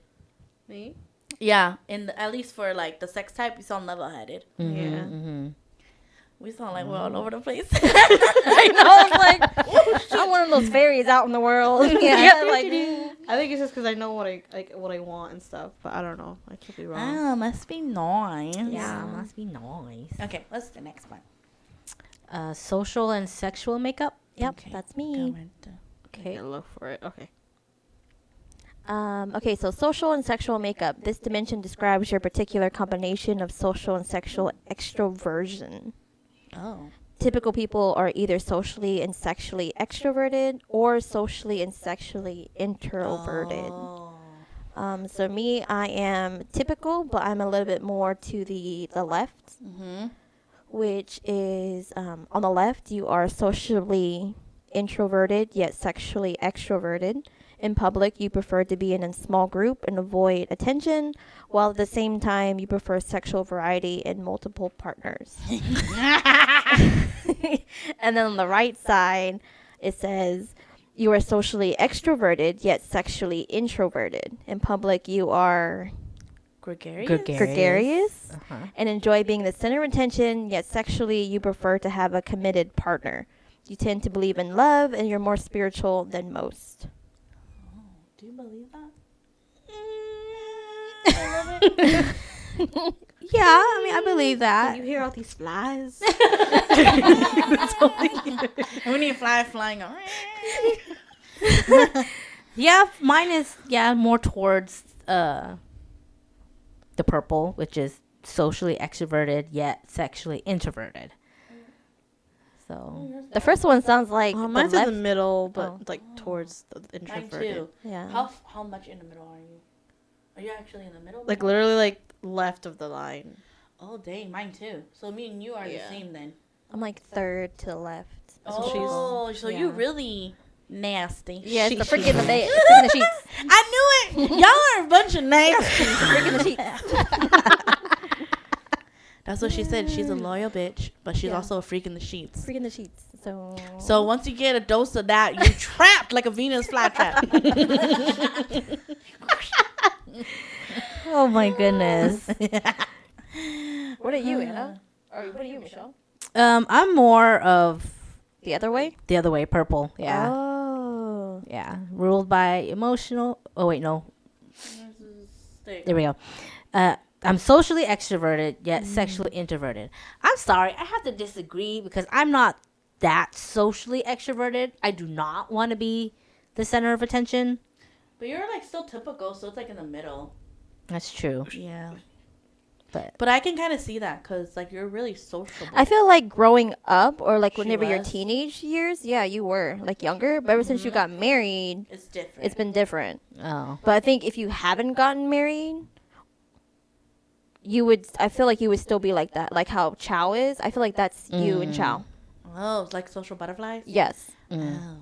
Me? Yeah, at least for like the sex type, you sound level-headed. Yeah. Mm-hmm. We sound like we're all over the place. I know. It's like I'm one of those fairies out in the world. Yeah. Like. I think it's just because I know what I want and stuff, but I don't know. I could be wrong. Oh, must be nice. Yeah, must be nice. Okay, what's the next one? Social and sexual makeup. Yep, Okay, that's me. comment. Okay. Look for it. Okay. Okay, so social and sexual makeup. This dimension describes your particular combination of social and sexual extroversion. Oh. Typical people are either socially and sexually extroverted or socially and sexually introverted. Oh. So me, I am typical, but I'm a little bit more to the left, Mm-hmm. which is on the left, you are socially introverted yet sexually extroverted. In public, you prefer to be in a small group and avoid attention, while at the same time, you prefer sexual variety and multiple partners. And then on the right side, it says you are socially extroverted yet sexually introverted. In public, you are Gregarious? gregarious Uh-huh. and enjoy being the center of attention, yet sexually, you prefer to have a committed partner. You tend to believe in love and you're more spiritual than most. Do you believe that? Yeah, I mean, I believe that. You hear all these flies? We need flying around. Yeah, mine is more towards the purple, which is socially extroverted yet sexually introverted. So The first one sounds like the Mine's in left. the middle, but Oh. like towards the Mine introverted. too. Yeah. How much in the middle are you? Are you actually in the middle? Like literally like left of the line. Oh dang, mine too. So me and you are Yeah. the same then. I'm like third to the left. Oh, so you yeah. really nasty. Yeah, it's the Sheesh. freak in the bed. Freak in the sheets. I knew it. Y'all are a bunch of nasty. Freak in the sheets. That's what she said. She's a loyal bitch, but she's Yeah. also a freak in the sheets. Freak in the sheets. So. So once you get a dose of that, you're trapped like a Venus flytrap. oh my goodness. What are you, Anna? Or what are you, Michelle? I'm more of The other way? the other way, purple. Yeah. Oh. Yeah. Ruled by emotional. Oh wait, no. There we go. I'm socially extroverted yet sexually introverted. I'm sorry, I have to disagree because I'm not that socially extroverted. I do not want to be the center of attention. But you're like still typical, so it's like in the middle. That's true. Yeah. But But I can kind of see that because like you're really sociable. I feel like growing up or like She whenever your was. teenage years, yeah, you were like younger. But ever since you got married, It's different. it's been different. oh, But I think if you haven't gotten married, you would. I feel like you would still be like that, like how Chow is. I feel like that's you and Chow. Oh, it's like social butterflies. Yes. mm. Oh.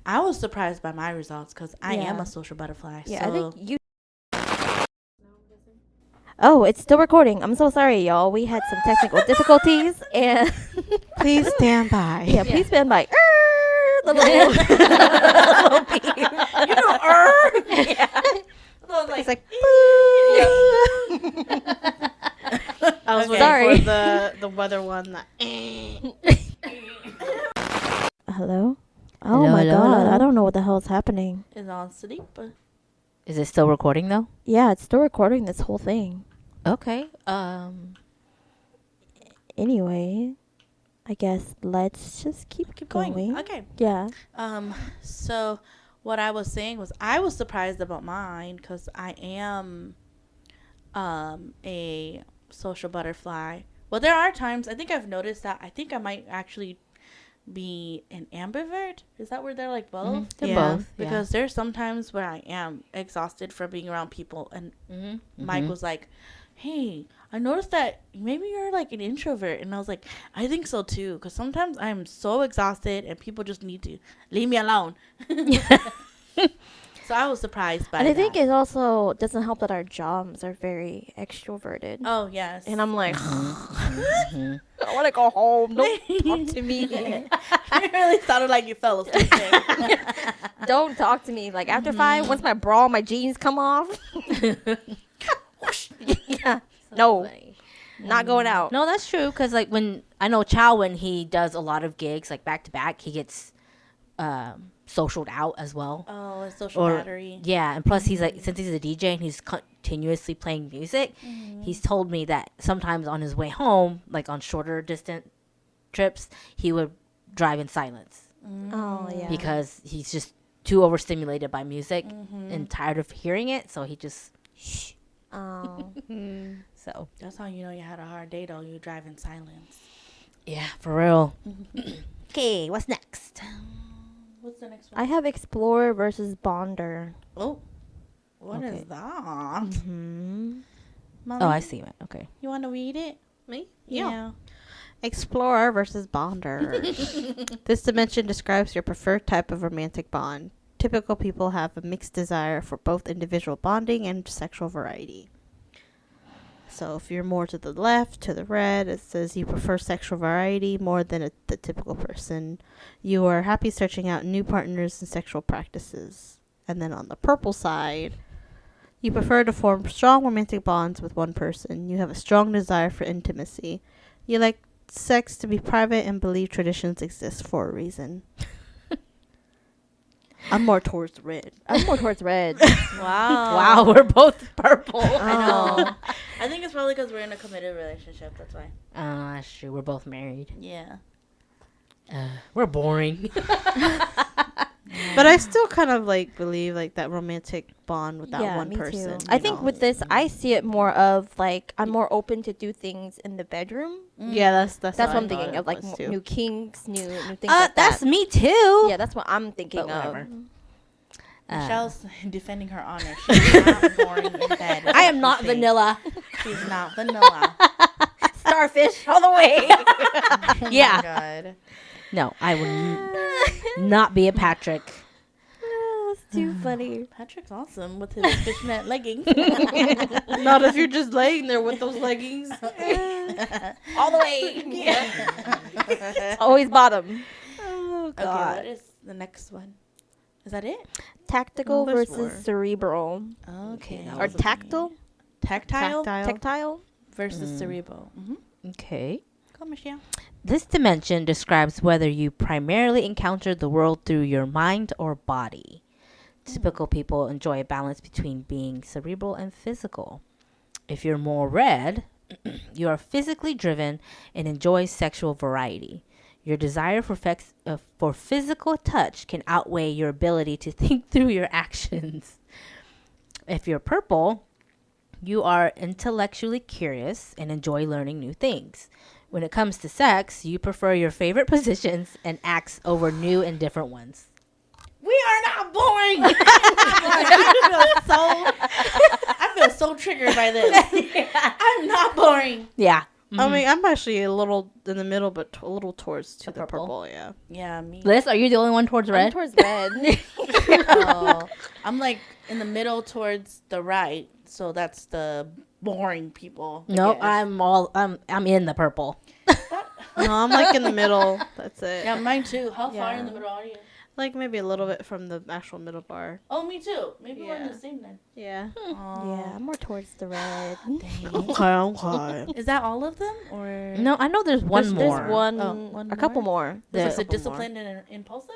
I was surprised by my results because I am Yeah. a social butterfly. Yeah, so I think you. Oh, it's still recording. I'm so sorry, y'all. We had some technical difficulties, and Please stand by. yeah, please stand by. The little, little beep. you know, Yeah. It's like, I was okay, sorry. for the weather one. Hello. Oh Hello, my hello, god, hello. I don't know what the hell is happening. is on sleep. Is it still recording though? Yeah, it's still recording this whole thing. Okay. Anyway, I guess let's just keep going. Okay. Yeah. So what I was saying was I was surprised about mine because I am a social butterfly. Well, there are times I think I've noticed that I think I might actually be an ambivert. Is that where they're like both? They're Yeah, both. Because there's some times where I am exhausted from being around people, and Mike was like, "Hey, I noticed that maybe you're like an introvert," and I was like, "I think so too." Because sometimes I'm so exhausted, and people just need to leave me alone. So I was surprised by And I that. think it also doesn't help that our jobs are very extroverted. Oh yes. And I'm like, I want to go home. Don't talk to me. You really sounded like you fell asleep. Don't talk to me. Like after 5, once my bra, my jeans come off. Yeah. No, not going out. No, that's true. Because like when I know Chow, when he does a lot of gigs like back to back, he gets socialed out as well. Oh, a social Or battery. yeah, and plus he's like since he's a DJ and he's continuously playing music, he's told me that sometimes on his way home, like on shorter distant trips, he would drive in silence Oh yeah. because he's just too overstimulated by music and tired of hearing it, so he just Oh. so That's how you know you had a hard day, though. You drive in silence. yeah, for real. Okay, what's next? What's the next one? I have Explorer versus Bonder. Oh, what is Okay. that? Hmm. Mommy, Oh, I see it. Okay. You want to read it? Me? Yeah. Explorer versus Bonder. This dimension describes your preferred type of romantic bond. Typical people have a mixed desire for both individual bonding and sexual variety. So if you're more to the left, to the red, it says you prefer sexual variety more than the typical person. You are happy searching out new partners and sexual practices. And then on the purple side, you prefer to form strong romantic bonds with one person. You have a strong desire for intimacy. You like sex to be private and believe traditions exist for a reason. I'm more towards red. I'm more towards red. Wow. Wow, we're both purple. I know. I think it's probably because we're in a committed relationship. That's why. That's true. We're both married. Yeah. We're boring. But I still kind of like believe like that romantic bond with that Yeah, one me person. too. I think with this, I see it more of like I'm more open to do things in the bedroom. yeah, that's That's what what I'm I thought thinking it of, like was too. new kinks, new things like That's that. me too. Yeah, that's what I'm thinking But of. whatever. Michelle's defending her honor. She's not boring in bed. I am not vanilla. She's not vanilla. Starfish all the way. Oh Yeah. my God. No, I would not be a Patrick. That's too funny. Patrick's awesome with his fishnet leggings. Not if you're just laying there with those leggings. All the way. Always bottom. Oh Okay, what is the next one? Is that it? Tactical No, there's versus more. cerebral. Okay. that Or was tactile? Tactile Tactile? versus cerebral. Okay. Go, Michelle. This dimension describes whether you primarily encounter the world through your mind or body. Typical people enjoy a balance between being cerebral and physical. If you're more red, you are physically driven and enjoy sexual variety. Your desire for physical touch can outweigh your ability to think through your actions. If you're purple, you are intellectually curious and enjoy learning new things. When it comes to sex, you prefer your favorite positions and acts over new and different ones. We are not boring. I feel so triggered by this. I'm not boring. Yeah. I mean, I'm actually a little in the middle, but a little towards to The the purple? purple. Yeah. Yeah, me. Liz, are you the only one towards I'm red? towards red. Oh, I'm like in the middle towards the right, so that's the boring people. I No, guess. I'm in the purple. No, I'm like in the middle. That's it. Yeah, mine too. How far in Yeah. the middle are you? Like maybe a little bit from the actual middle bar. Oh, me too. Maybe we're in Yeah. the same then. Yeah. Yeah, I'm more towards the red. Okay. Is that all of them, or No, I know there's one more. There's one, Oh, one a couple more? more. is The- it disciplined and impulsive,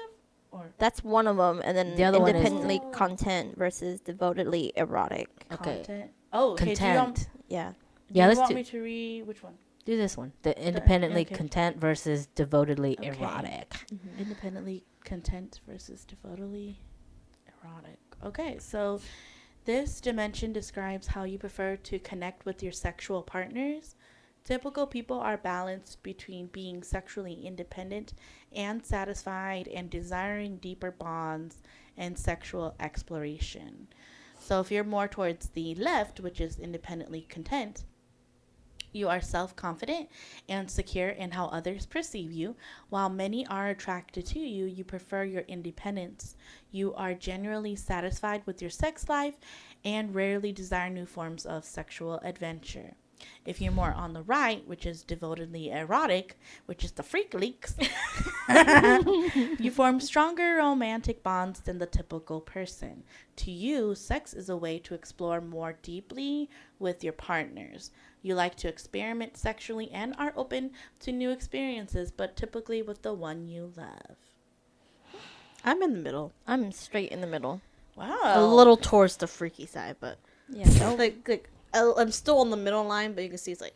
or That's one of them, and then The other one is- independently content versus devotedly erotic. Okay. content? Oh, okay. Do you want, Content. Yeah. do Yeah, you let's want do- me to read which one? Do this one. The independently okay. content versus devotedly Okay. erotic. Independently content versus devotedly erotic. Okay, so this dimension describes how you prefer to connect with your sexual partners. Typical people are balanced between being sexually independent and satisfied and desiring deeper bonds and sexual exploration. So if you're more towards the left, which is independently content, you are self-confident and secure in how others perceive you. While many are attracted to you, you prefer your independence. You are generally satisfied with your sex life and rarely desire new forms of sexual adventure. If you're more on the right, which is devotedly erotic, which is the freak leaks, you form stronger romantic bonds than the typical person. To you, sex is a way to explore more deeply with your partners. You like to experiment sexually and are open to new experiences, but typically with the one you love. I'm in the middle. I'm straight in the middle. Wow. A little towards the freaky side, but Yeah. like I'm still on the middle line, but you can see it's like.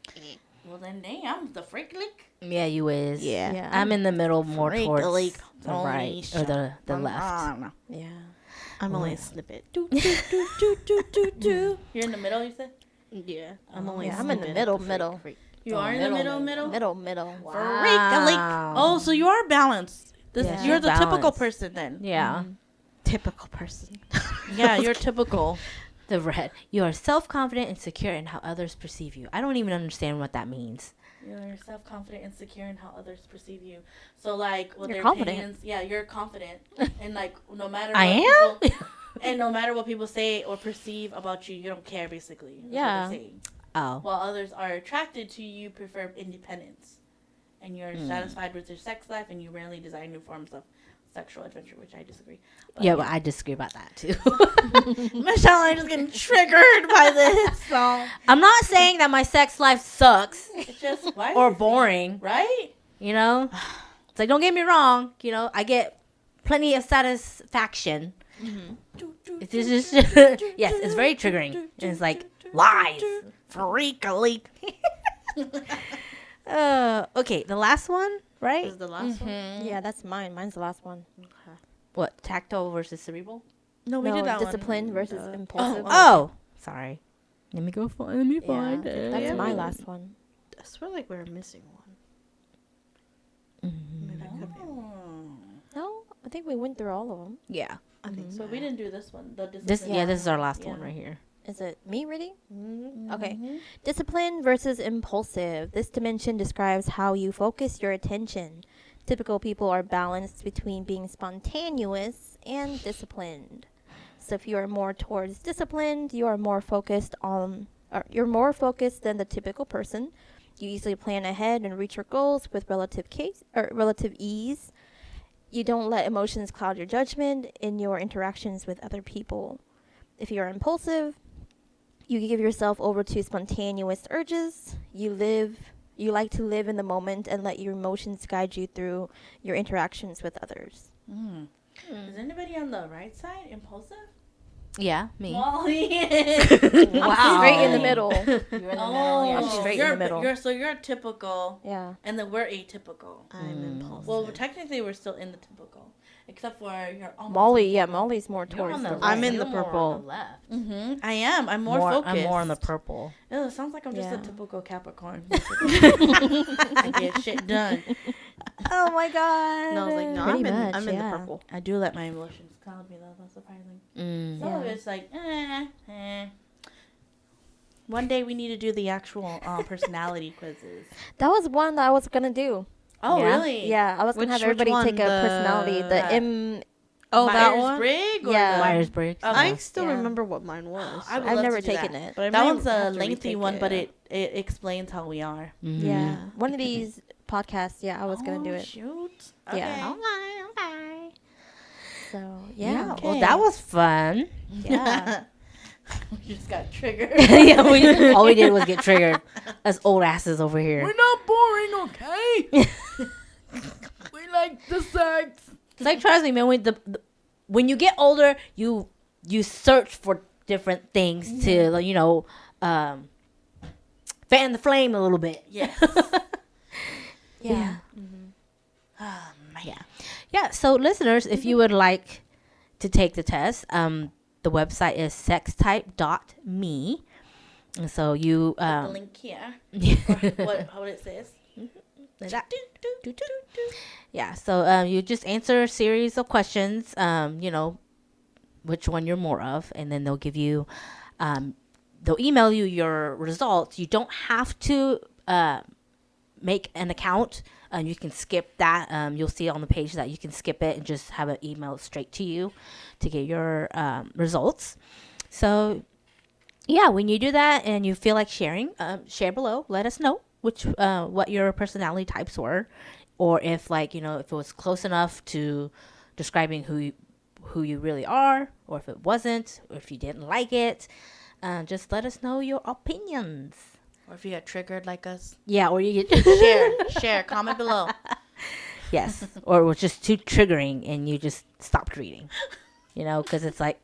Well, then, dang, I'm the freak leak. Yeah, you is. Yeah. Yeah. I'm in the middle more Freak towards leak. the Holy right shit. or the left. Yeah. I'm only a snippet. You're in the middle, you said? Yeah, I'm only. Yeah, a I'm in the snippet middle, of the middle. freak. You are in the middle? Middle. Wow. Oh, so you are balanced. Yeah. You're the typical Balanced. person then. Yeah. Typical person. Yeah, you're typical. The red. You are self-confident and secure in how others perceive you. I don't even understand what that means. You're self-confident and secure in how others perceive you. So, like, with You're their confident. opinions, yeah, you're confident. And, like, no matter I what am? people, and no matter what people say or perceive about you, you don't care, basically. That's what Yeah. they're saying. Oh. While others are attracted to you, prefer independence. And you're satisfied with your sex life, and you rarely desire new forms of sexual adventure, which I disagree. But Yeah, but I disagree about that too. Michelle and I just getting triggered by this. So I'm not saying that my sex life sucks it's just why or is it- boring. right? You know, it's like, don't get me wrong. You know, I get plenty of satisfaction. It's just yes, it's very triggering. And it's like lies, freak a leak. Okay, the last one, right? Is the last one? Yeah, that's mine. Mine's the last one. What, tactile versus cerebral? No, we did that discipline one. versus impulsive. Oh, sorry. Let me find Yeah, it. that's Yeah. my last one. I swear like we're missing one. Maybe it could be. Oh. No, I think we went through all of them. Yeah. I think So we didn't do this one. The This discipline. yeah, this is our last one Yeah. right here. Is it me reading? Mm-hmm. Okay. Discipline versus impulsive. This dimension describes how you focus your attention. Typical people are balanced between being spontaneous and disciplined. So if you are more towards disciplined, you are more focused on or you're more focused than the typical person. You easily plan ahead and reach your goals with relative ease. You don't let emotions cloud your judgment in your interactions with other people. If you are impulsive, you give yourself over to spontaneous urges. You like to live in the moment and let your emotions guide you through your interactions with others. Is anybody on the right side impulsive? Yeah, me. Molly. Wow. Straight in the middle. You're in the middle. Yeah, Oh, straight in the middle. You're typical, Yeah. Mm. and then we're atypical. I'm impulsive. Well, technically, we're still in the typical, except for you're almost Molly, on the yeah, purple. Molly's more You're towards on the the right. I'm in You're the more purple. on the left. I am. I'm more focused. I'm more on the purple. Ew, it sounds like I'm just Yeah. a typical Capricorn. I get shit done. Oh my god. No, I was like, no, Pretty much, I'm in the yeah. purple. I do let my emotions cloud me though. That's surprising. Some of Yeah. it's like, One day we need to do the actual personality quizzes. That was one that I was gonna do. Oh, Yeah? really? Yeah, I was gonna Which- have everybody which one? take a personality. The The- M. Oh, that one? Myers-Briggs? Or Yeah. the- Myers-Briggs. Okay. I still Yeah. remember what mine was. I would I've love never to do taken that. it. But I That might one's a have to lengthy retake one, it. but it explains how we are. Mhm. Yeah, one of these podcasts. Yeah, I was gonna do Oh, it. Shoot. Yeah. Okay. So Yeah. yeah, Okay. Well, that was fun. yeah. We just got triggered. Yeah, all we did was get triggered. Us old asses over here. not boring, okay? We like the sex. It's like, trust me, man. When you get older, you search for different things to, like, fan the flame a little bit. Yes. Yeah. Oh, man. Yeah. So, listeners, if you would like to take the test, the website is sextype.me. And so you The link here. What it says. like that. Yeah. So you just answer a series of questions. Which one you're more of, and then they'll give you, they'll email you your results. You don't have to make an account. You can skip that. You'll see on the page that you can skip it and just have it emailed straight to you to get your results. So, yeah, when you do that and you feel like sharing, share below. Let us know what your personality types were, or if if it was close enough to describing who you really are, or if it wasn't, or if you didn't like it. Just let us know your opinions. Or if you got triggered like us. Yeah, or you get Share. Comment below. yes, or it was just too triggering and you just stopped reading. Because it's like,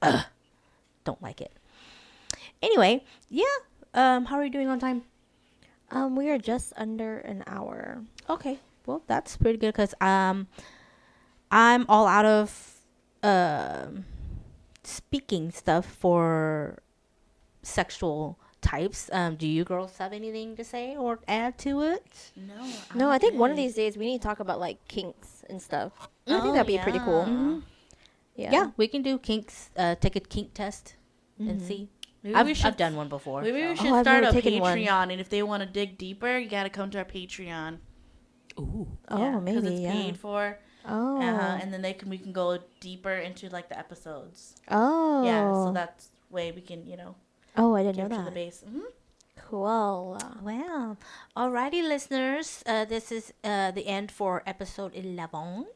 don't like it. Anyway, yeah. How are you doing on time? We are just under an hour. Okay, well that's pretty good because I'm all out of speaking stuff for sexual types. Do you girls have anything to say or add to it? No, I think one of these days we need to talk about like kinks and stuff. I think that'd be pretty cool. Mhm. Yeah, we can do kinks. Take a kink test and see. Maybe I've done one before. Maybe we so. should I've start never a taken one. Patreon, and if they want to dig deeper, you gotta come to our Patreon. Ooh. Oh, Yeah, maybe, it's yeah. paid for. Oh. And then we can go deeper into like the episodes. Oh. Yeah, so that's way we can Oh, I didn't get know to the that. base. Cool. Well, alrighty, listeners. This is the end for episode 11.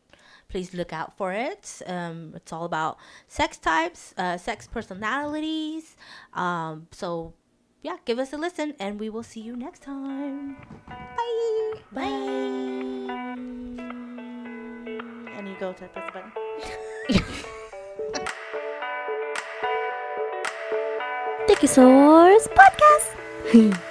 Please look out for it. It's all about sex types, sex personalities. So, yeah, give us a listen, and we will see you next time. Bye. Bye. And you go to press the button. Thank you, Source Podcast.